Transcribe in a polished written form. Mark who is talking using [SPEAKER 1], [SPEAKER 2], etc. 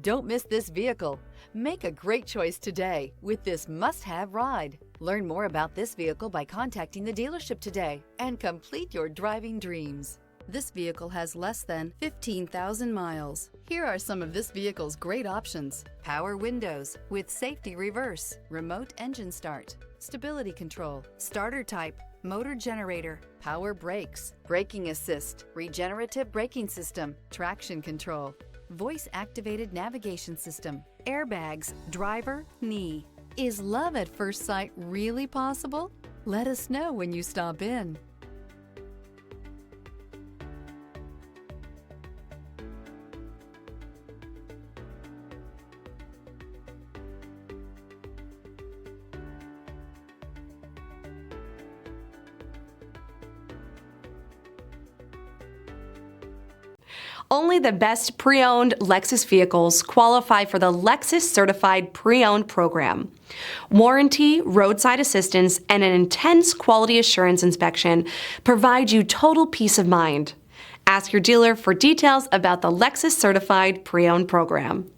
[SPEAKER 1] Don't miss this vehicle. Make a great choice today with this must-have ride. Learn more about this vehicle by contacting the dealership today and complete your driving dreams. This vehicle has less than 15,000 miles. Here are some of this vehicle's great options: power windows with safety reverse, remote engine start, stability control, starter type, motor generator, power brakes, braking assist, regenerative braking system, traction control, voice-activated navigation system, airbags, driver, knee. Is love at first sight really possible? Let us know when you stop in.
[SPEAKER 2] Only the best pre-owned Lexus vehicles qualify for the Lexus Certified Pre-Owned program. Warranty, roadside assistance, and an intense quality assurance inspection provide you total peace of mind. Ask your dealer for details about the Lexus Certified Pre-Owned program.